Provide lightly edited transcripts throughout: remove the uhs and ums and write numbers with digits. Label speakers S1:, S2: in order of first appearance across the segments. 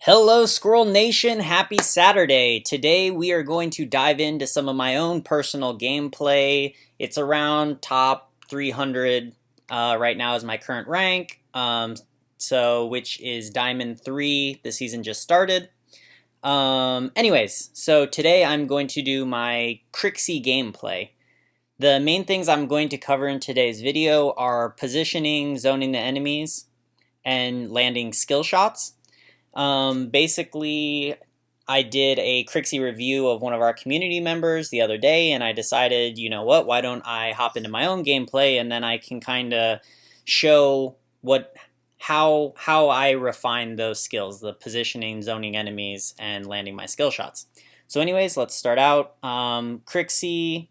S1: Hello Squirrel Nation, happy Saturday. Today we are going to dive into some of my own personal gameplay. It's around top 300 right now is my current rank, which is Diamond 3. The season just started. Anyways, so today I'm going to do my Krixi gameplay. The main things I'm going to cover in today's video are positioning, zoning the enemies, and landing skill shots. Basically, I did a Krixi review of one of our community members the other day, and I decided, you know what, why don't I hop into my own gameplay, and then I can kind of show how I refine those skills, the positioning, zoning enemies, and landing my skill shots. So anyways, let's start out. Krixi,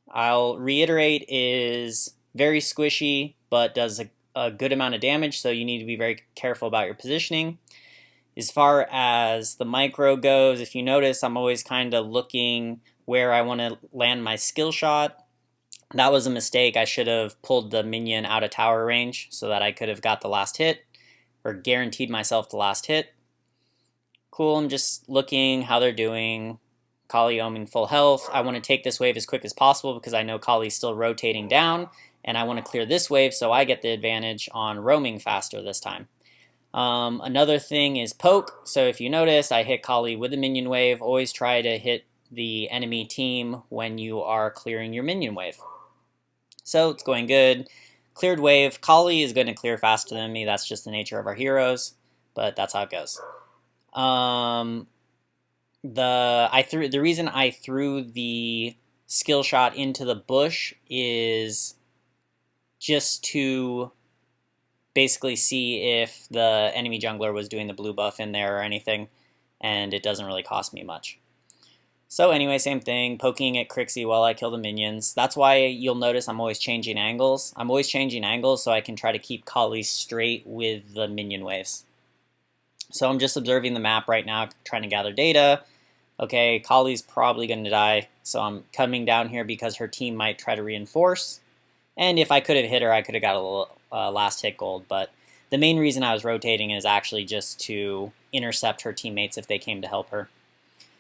S1: I'll reiterate, is very squishy, but does a good amount of damage, so you need to be very careful about your positioning. As far as the micro goes, if you notice, I'm always kind of looking where I want to land my skill shot. That was a mistake. I should have pulled the minion out of tower range so that I could have got the last hit, or guaranteed myself the last hit. Cool, I'm just looking how they're doing. Kali Omen full health. I want to take this wave as quick as possible because I know Kali's still rotating down, and I want to clear this wave so I get the advantage on roaming faster this time. Another thing is poke. So if you notice, I hit Kali with the minion wave. Always try to hit the enemy team when you are clearing your minion wave. So it's going good. Cleared wave. Kali is going to clear faster than me. That's just the nature of our heroes, but that's how it goes. The reason I threw the skill shot into the bush is just to basically see if the enemy jungler was doing the blue buff in there or anything, and it doesn't really cost me much. So anyway, same thing, poking at Krixi while I kill the minions. That's why you'll notice I'm always changing angles. I'm always changing angles so I can try to keep Kali straight with the minion waves. So I'm just observing the map right now, trying to gather data. Okay, Kali's probably going to die, so I'm coming down here because her team might try to reinforce. And if I could have hit her, I could have got a little last hit gold, but the main reason I was rotating is actually just to intercept her teammates if they came to help her.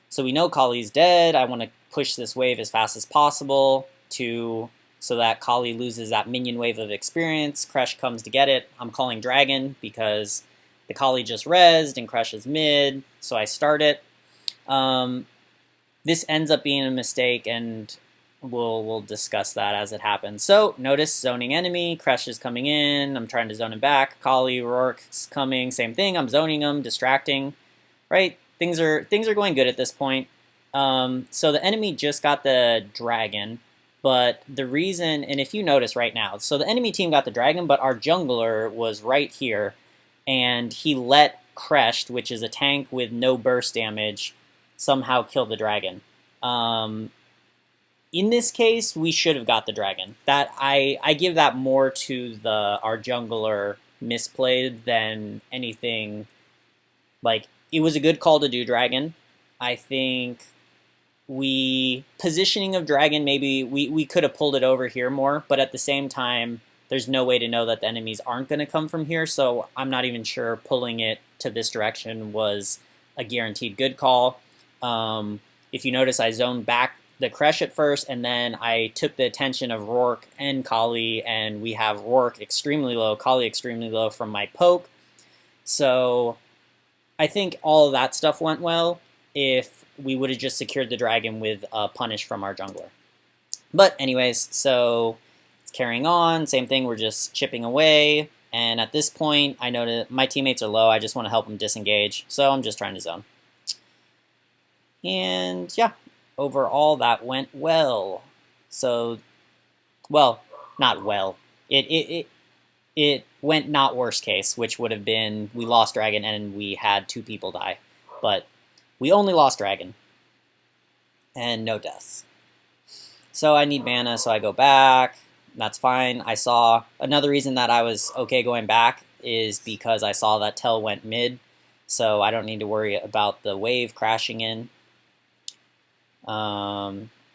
S1: So we know Kali's dead. I want to push this wave as fast as possible so that Kali loses that minion wave of experience. Kresh comes to get it. I'm calling Dragon because the Kali just rezzed and Kresh is mid, so I start it. This ends up being a mistake, and we'll discuss that as it happens. So notice zoning enemy, Kresh is coming in, I'm trying to zone him back, Kali, Rourke's coming, same thing, I'm zoning him, distracting, right? Things are going good at this point. So the enemy just got the dragon, but the reason, and if you notice right now, so the enemy team got the dragon, but our jungler was right here, and he let Kresh, which is a tank with no burst damage, somehow kill the dragon. In this case, we should have got the dragon. That I give that more to our jungler misplayed than anything. Like, it was a good call to do dragon. I think positioning of dragon, maybe we could have pulled it over here more, but at the same time, there's no way to know that the enemies aren't going to come from here, so I'm not even sure pulling it to this direction was a guaranteed good call. If you notice, I zoned back the Kresh at first, and then I took the attention of Rourke and Kali, and we have Rourke extremely low, Kali extremely low from my poke. So I think all of that stuff went well if we would have just secured the dragon with a punish from our jungler. But anyways, so it's carrying on, same thing, we're just chipping away, and at this point, I know that my teammates are low, I just want to help them disengage, so I'm just trying to zone. And yeah, overall, that went well. So, well, not well. It went not worst case, which would have been we lost dragon and we had 2 people die. But we only lost dragon. And no deaths. So I need mana, so I go back. That's fine. I saw another reason that I was okay going back is because I saw that Tell went mid. So I don't need to worry about the wave crashing in.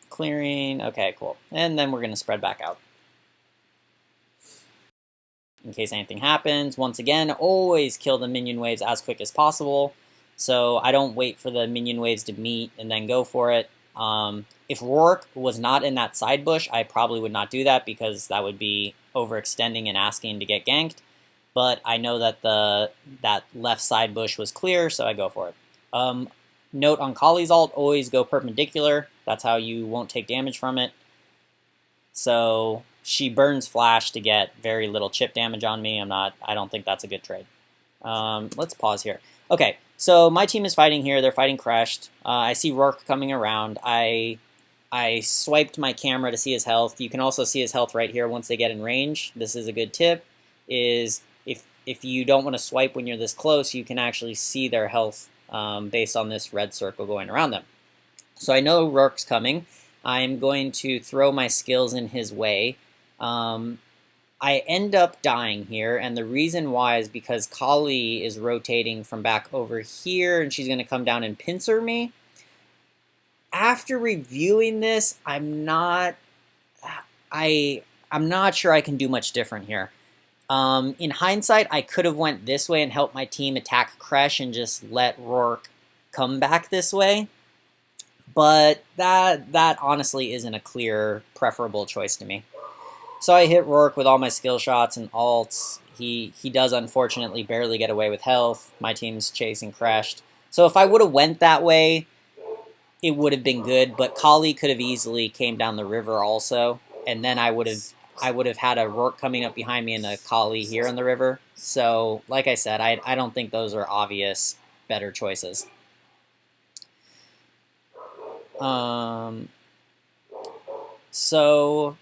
S1: Clearing, okay, cool. And then we're going to spread back out. In case anything happens, once again, always kill the minion waves as quick as possible. So I don't wait for the minion waves to meet and then go for it. If Rourke was not in that side bush, I probably would not do that because that would be overextending and asking to get ganked. But I know that that left side bush was clear, so I go for it. Note on Kali's ult, always go perpendicular. That's how you won't take damage from it. So she burns flash to get very little chip damage on me. I don't think that's a good trade. Let's pause here. Okay, so my team is fighting here. They're fighting Crushed. I see Rourke coming around. I swiped my camera to see his health. You can also see his health right here once they get in range. This is a good tip, is if you don't want to swipe when you're this close, you can actually see their health based on this red circle going around them. So I know Rourke's coming. I'm going to throw my skills in his way. I end up dying here, and the reason why is because Kali is rotating from back over here, and she's going to come down and pincer me. After reviewing this, I'm not sure I can do much different here. In hindsight, I could have went this way and helped my team attack Kresh and just let Rourke come back this way. But that honestly isn't a clear, preferable choice to me. So I hit Rourke with all my skill shots and ults. He does unfortunately barely get away with health. My team's chasing Crashed. So if I would have went that way, it would have been good. But Kali could have easily came down the river also, and then I would have had a Rourke coming up behind me and a Kali here in the river. So like I said, I don't think those are obvious better choices. So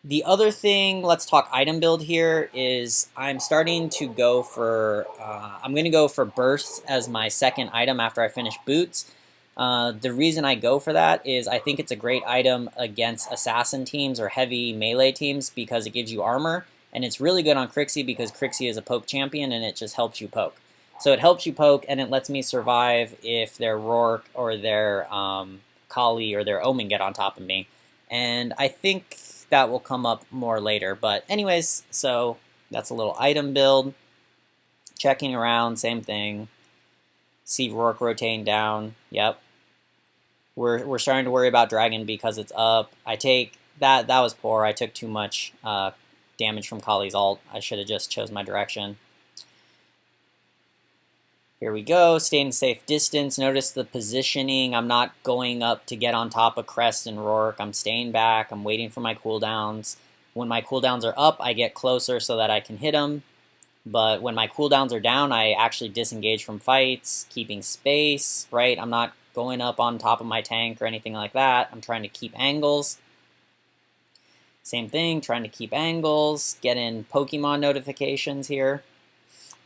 S1: the other thing, let's talk item build here, is I'm starting to go for, I'm going to go for bursts as my second item after I finish boots. The reason I go for that is I think it's a great item against assassin teams or heavy melee teams because it gives you armor, and it's really good on Krixi because Krixi is a poke champion and it just helps you poke. So it helps you poke and it lets me survive if their Rourke or their Kali or their Omen get on top of me. And I think that will come up more later. But anyways, so that's a little item build. Checking around, same thing. See Rourke rotating down. Yep. We're starting to worry about Dragon because it's up. I take that was poor. I took too much damage from Kali's ult. I should have just chose my direction. Here we go, staying in safe distance. Notice the positioning. I'm not going up to get on top of Crest and Rourke. I'm staying back. I'm waiting for my cooldowns. When my cooldowns are up, I get closer so that I can hit them. But when my cooldowns are down, I actually disengage from fights, keeping space, right? I'm not going up on top of my tank or anything like that. I'm trying to keep angles. Same thing, trying to keep angles, get in Pokemon notifications here.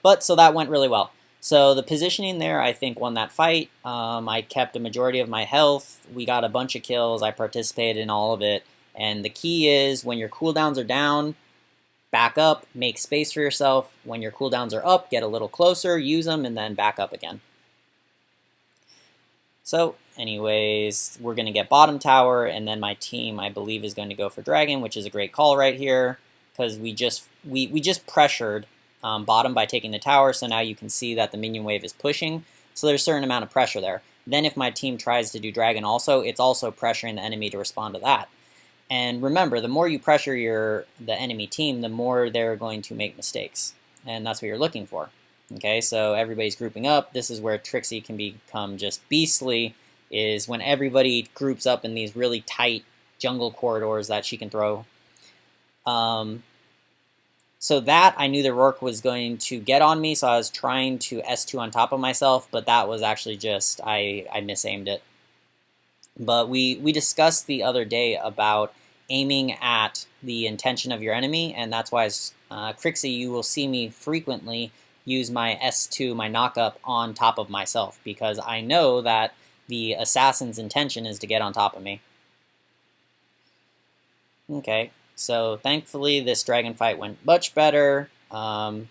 S1: But so that went really well. So the positioning there, I think, won that fight. I kept a majority of my health. We got a bunch of kills. I participated in all of it. And the key is when your cooldowns are down, back up, make space for yourself. When your cooldowns are up, get a little closer, use them, and then back up again. So anyways, we're going to get bottom tower, and then my team, I believe, is going to go for Dragon, which is a great call right here because we just pressured bottom by taking the tower, so now you can see that the minion wave is pushing, so there's a certain amount of pressure there. Then if my team tries to do Dragon also, it's also pressuring the enemy to respond to that. And remember, the more you pressure the enemy team, the more they're going to make mistakes, and that's what you're looking for. Okay, so everybody's grouping up. This is where Trixie can become just beastly, is when everybody groups up in these really tight jungle corridors that she can throw. So that, I knew the Rourke was going to get on me, so I was trying to S2 on top of myself, but that was actually just, I misaimed it. But we discussed the other day about aiming at the intention of your enemy, and that's why as Krixi, you will see me frequently use my S2, my knock-up, on top of myself, because I know that the assassin's intention is to get on top of me. Okay. So thankfully this dragon fight went much better. Our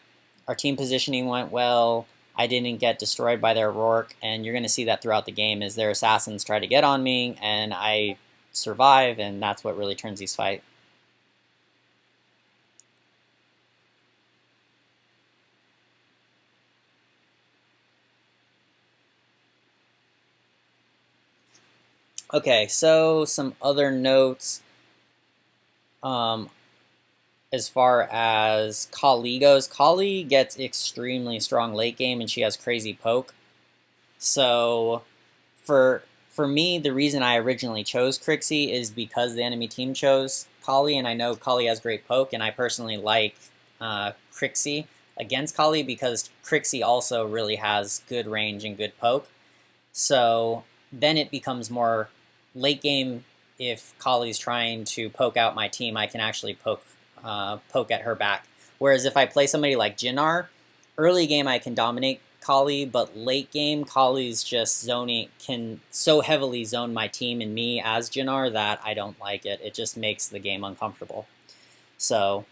S1: team positioning went well. I didn't get destroyed by their Rourke, and you're going to see that throughout the game as their assassins try to get on me, and I survive, and that's what really turns these fights. Okay, so some other notes. As far as Kali goes, Kali gets extremely strong late game and she has crazy poke. So for me, the reason I originally chose Krixi is because the enemy team chose Kali, and I know Kali has great poke, and I personally like Krixi against Kali because Krixi also really has good range and good poke. So then it becomes more late game. If Kali's trying to poke out my team, I can actually poke at her back. Whereas if I play somebody like Jinnar, early game I can dominate Kali, but late game Kali's just zoning, can so heavily zone my team and me as Jinnar that I don't like it. It just makes the game uncomfortable. So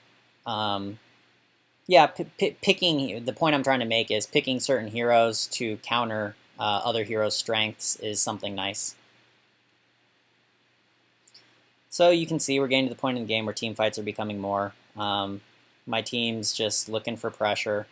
S1: yeah, picking, the point I'm trying to make is picking certain heroes to counter other heroes' strengths is something nice. So you can see we're getting to the point in the game where team fights are becoming more. My team's just looking for pressure.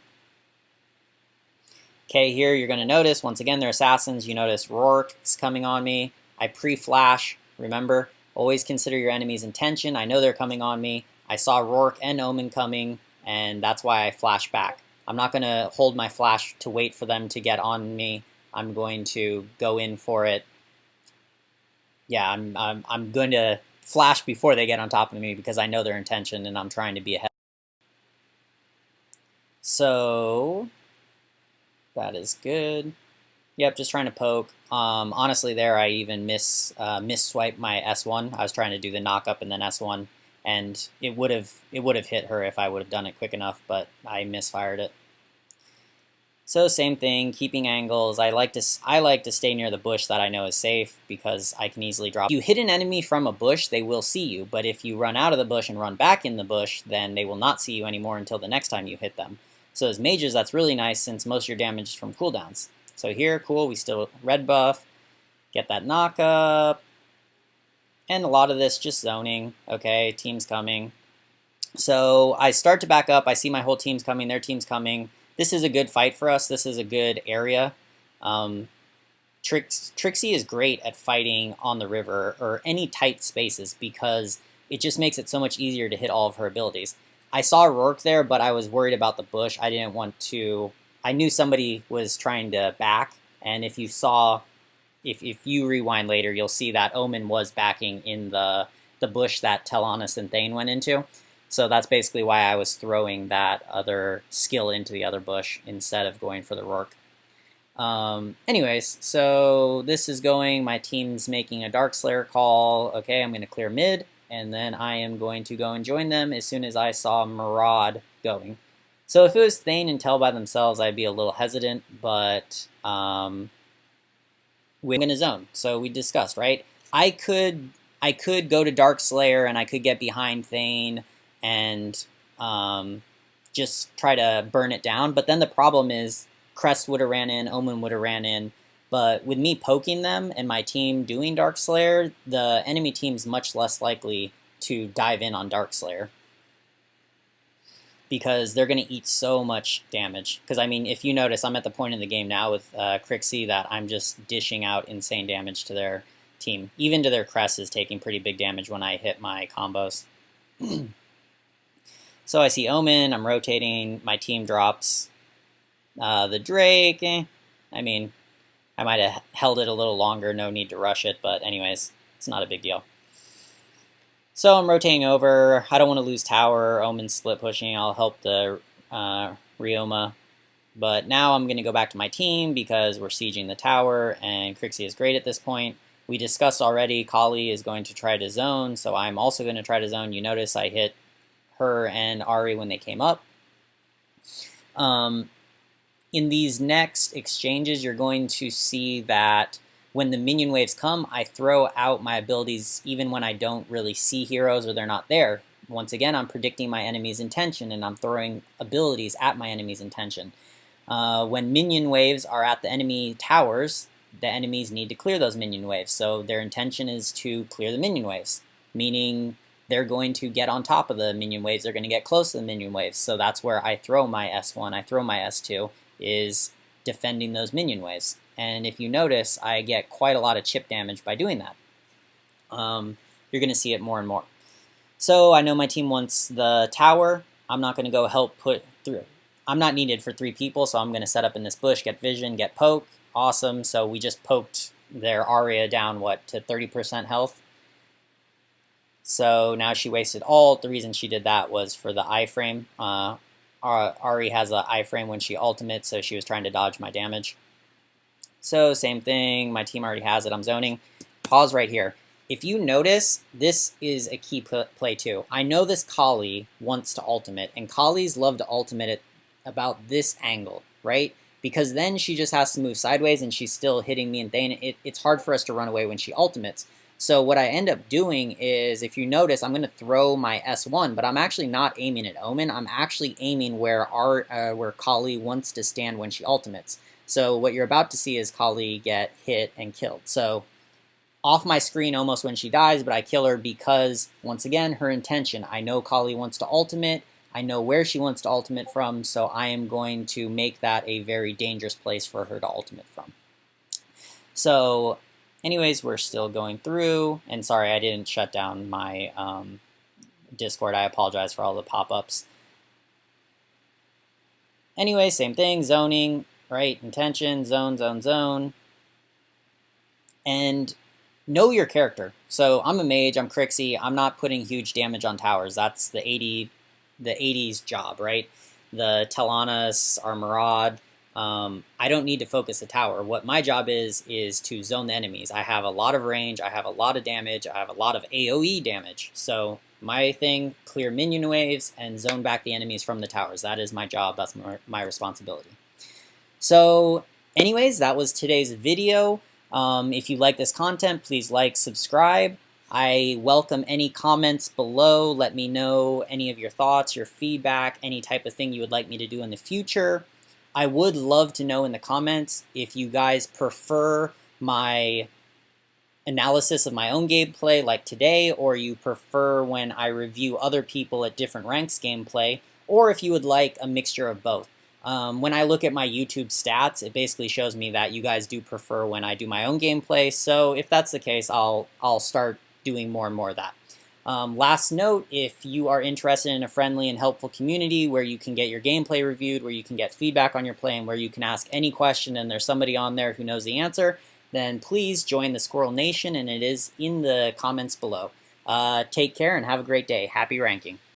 S1: Okay, here you're going to notice, once again, they're assassins. You notice Rourke's coming on me. I pre-flash. Remember, always consider your enemy's intention. I know they're coming on me. I saw Rourke and Omen coming, and that's why I flash back. I'm not going to hold my flash to wait for them to get on me. I'm going to go in for it. Yeah, I'm going to flash before they get on top of me because I know their intention and I'm trying to be ahead. So that is good. Yep, just trying to poke. Honestly, there I even miss-swiped my S1. I was trying to do the knock up and then S1, and it would have hit her if I would have done it quick enough, but I misfired it. So same thing, keeping angles. I like to stay near the bush that I know is safe because I can easily drop. If you hit an enemy from a bush, they will see you, but if you run out of the bush and run back in the bush, then they will not see you anymore until the next time you hit them. So as mages, that's really nice since most of your damage is from cooldowns. So here, cool, we still red buff, get that knock up, and a lot of this just zoning. Okay, team's coming. So I start to back up, I see my whole team's coming, their team's coming. This is a good fight for us. This is a good area. Krixi is great at fighting on the river or any tight spaces because it just makes it so much easier to hit all of her abilities. I saw Rourke there, but I was worried about the bush. I didn't want to... I knew somebody was trying to back, and if you saw... If you rewind later, you'll see that Omen was backing in the bush that Telenis and Thane went into. So that's basically why I was throwing that other skill into the other bush instead of going for the Rourke. Anyways, so this is going, my team's making a Darkslayer call. Okay, I'm going to clear mid, and then I am going to go and join them as soon as I saw Maraud going. So if it was Thane and Tel by themselves, I'd be a little hesitant, but we're going to zone. So we discussed, right? I could go to Darkslayer and I could get behind Thane and just try to burn it down. But then the problem is Crest would have ran in, Omen would have ran in. But with me poking them and my team doing Darkslayer, the enemy team's much less likely to dive in on Darkslayer because they're going to eat so much damage. Because, I mean, if you notice, I'm at the point in the game now with Krixi that I'm just dishing out insane damage to their team. Even to their Crest is taking pretty big damage when I hit my combos. So I see Omen, I'm rotating, my team drops the Drake. I mean, I might have held it a little longer, no need to rush it, but anyways, it's not a big deal. So I'm rotating over, I don't want to lose tower, Omen's split pushing, I'll help the Ryoma. But now I'm going to go back to my team because we're sieging the tower, and Krixi is great at this point. We discussed already, Kali is going to try to zone, so I'm also going to try to zone. You notice I hit her and Ari when they came up. In these next exchanges, you're going to see that when the minion waves come, I throw out my abilities even when I don't really see heroes or they're not there. Once again, I'm predicting my enemy's intention and I'm throwing abilities at my enemy's intention. When minion waves are at the enemy towers, the enemies need to clear those minion waves. So their intention is to clear the minion waves, meaning they're going to get on top of the minion waves. They're going to get close to the minion waves. So that's where I throw my S1, I throw my S2, is defending those minion waves. And if you notice, I get quite a lot of chip damage by doing that. you're going to see it more and more. So I know my team wants the tower. I'm not going to go help put through. I'm not needed for 3 people, so I'm going to set up in this bush, get vision, get poke. Awesome. So we just poked their Arya down, what, to 30% health. So now she wasted ult. The reason she did that was for the iframe. Ari has an iframe when she ultimates, so she was trying to dodge my damage. So same thing, my team already has it, I'm zoning. Pause right here. If you notice, this is a key play too. I know this Kali wants to ultimate, and Kalis love to ultimate at about this angle, right? Because then she just has to move sideways and she's still hitting me and Thane. It's hard for us to run away when she ultimates. So what I end up doing is, if you notice, I'm going to throw my S1, but I'm actually not aiming at Omen. I'm actually aiming where Kali wants to stand when she ultimates. So what you're about to see is Kali get hit and killed. So off my screen almost when she dies, but I kill her because, once again, her intention. I know Kali wants to ultimate. I know where she wants to ultimate from, so I am going to make that a very dangerous place for her to ultimate from. So anyways, we're still going through, and sorry I didn't shut down my Discord. I apologize for all the pop-ups. Anyway, same thing, zoning, right? Intention, zone, zone, zone. And know your character. So I'm a mage, I'm Krixi, I'm not putting huge damage on towers. That's the 80's job, right? The Talanas, our Murad. I don't need to focus the tower. What my job is to zone the enemies. I have a lot of range, I have a lot of damage, I have a lot of AoE damage. So my thing, clear minion waves and zone back the enemies from the towers. That is my job, that's my responsibility. So anyways, that was today's video. If you like this content, please like, subscribe. I welcome any comments below. Let me know any of your thoughts, your feedback, any type of thing you would like me to do in the future. I would love to know in the comments if you guys prefer my analysis of my own gameplay like today, or you prefer when I review other people at different ranks gameplay, or if you would like a mixture of both. When I look at my YouTube stats, it basically shows me that you guys do prefer when I do my own gameplay, so if that's the case, I'll start doing more and more of that. Last note, if you are interested in a friendly and helpful community where you can get your gameplay reviewed, where you can get feedback on your play, and where you can ask any question and there's somebody on there who knows the answer, then please join the Squirrel Nation, and it is in the comments below. Take care and have a great day. Happy ranking.